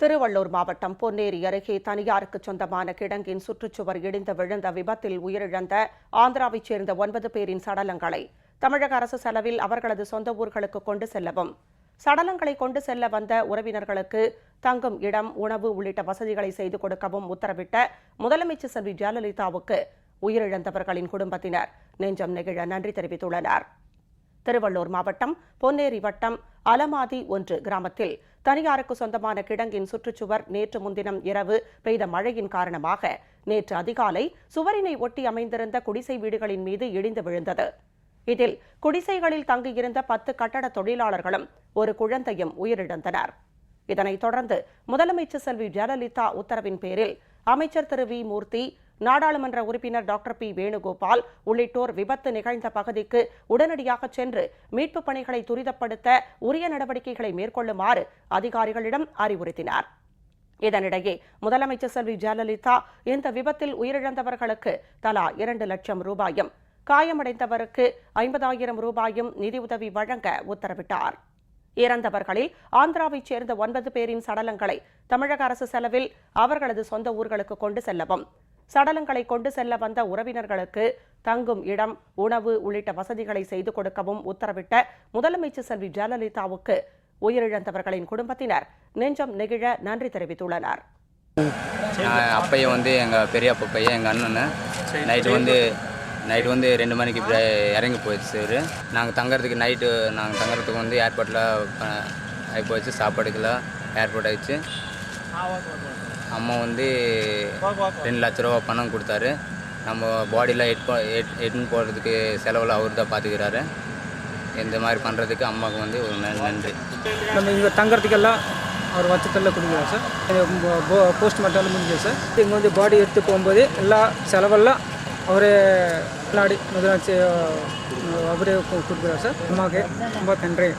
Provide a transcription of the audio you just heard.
திருவள்ளூர் மாவட்டம் பொன்னேரி அருகே தனியாருக்கு சொந்தமான கிடங்கின் சுற்றுச்சுவர் இடிந்து விழுந்த விபத்தில் உயிரிழந்த ஆந்திராவைச் சேர்ந்த 9 பேரின் சடலங்களை தமிழக அரசு செலவில் அவர்களது சொந்த ஊர்களுக்கு கொண்டு செல்லவும், சடலங்களை கொண்டு செல்ல வந்த உறவினர்களுக்கு தங்கும் இடம், உணவு உள்ளிட்ட வசதிகளை செய்து கொடுக்கவும் உத்தரவிட்ட முதலமைச்சர் செல்வி ஜெயலலிதாவுக்கு உயிரிழந்தவர்களின் குடும்பத்தினர் நெஞ்சம் நெகிழ நன்றி தெரிவித்துள்ளனர். திருவள்ளூர் மாவட்டம் பொன்னேரி வட்டம் அலமாதி 1 கிராமத்தில் தனியாருக்கு சொந்தமான கிடங்கின் சுற்றுச்சுவர் நேற்று முன்தினம் இரவு பெய்த மழையின் காரணமாக நேற்று அதிகாலை சுவரினை ஒட்டி அமைந்திருந்த குடிசை வீடுகளின் மீது இடிந்து விழுந்தது. இதில் குடிசைகளில் தங்கியிருந்த 10 கட்டட தொழிலாளர்களும் ஒரு குழந்தையும் உயிரிழந்தனர். இதனைத் தொடர்ந்து முதலமைச்சர் செல்வி ஜெயலலிதா உத்தரவின் பேரில் அமைச்சர் திரு வி. மூர்த்தி, நாடாளுமன்ற உறுப்பினர் டாக்டர் பி. வேணுகோபால் உள்ளிட்டோர் விபத்து நிகழ்ந்த பகுதிக்கு உடனடியாக சென்று மீட்புப் பணிகளை துரிதப்படுத்த உரிய நடவடிக்கைகளை மேற்கொள்ளுமாறு அதிகாரிகளிடம் அறிவுறுத்தினார். இதனிடையே முதலமைச்சர் செல்வி ஜெயலலிதா இந்த விபத்தில் உயிரிழந்தவர்களுக்கு தலா 2 லட்சம் ரூபாயும், காயமடைந்தவருக்கு 50,000 ரூபாயும் நிதியுதவி வழங்க உத்தரவிட்டார். இறந்தவர்களில் ஆந்திராவைச் சேர்ந்த 9 பேரின் சடலங்களை தமிழக அரசு செலவில் அவர்களது சொந்த ஊர்களுக்கு கொண்டு செல்லவும், சடலங்களை கொண்டு செல்ல வந்த உறவினர்களுக்கு தங்கும் இடம், உணவு உள்ளிட்ட வசதிகளை செய்து கொடுக்கவும் உத்தரவிட்ட முதலமைச்சர் செல்வி ஜெயலலிதாவுக்கு உயிரிழந்தவர்களின் குடும்பத்தினர் நெஞ்சம் நெகிழ நன்றி தெரிவித்துள்ளனர். அப்பையும் எங்கள் பெரியப்பா பையன், எங்கள் அண்ணன் நைட்டு 2 மணிக்கு இறங்கி போயிடுச்சு. நாங்கள் தங்கறதுக்கு ஏர்போர்ட்டில் ஆகி போயிடுச்சு. சாப்பாடுக்கெல்லாம் ஏர்போர்ட் ஆயிடுச்சு. அம்மா 2 லட்ச ரூபா பணம் கொடுத்தாரு. நம்ம பாடியில் எட்டுன்னு போகிறதுக்கு செலவில் அவர் தான் பார்த்துக்கிறாரு. இந்த மாதிரி பண்ணுறதுக்கு அம்மாவுக்கு ஒரு நன்றி. நம்ம இங்கே தங்கறதுக்கெல்லாம் அவர் வச்சத்தில் கொடுக்குறாரு சார். போஸ்ட்மார்ட்டம் முடிஞ்சது சார். இங்கே பாடி எடுத்து போகும்போது எல்லா செலவெல்லாம் அவரே விளையாடி முதலமைச்சர் அவரே கொடுக்குறாரு சார். அம்மாவுக்கு ரொம்ப நன்றி.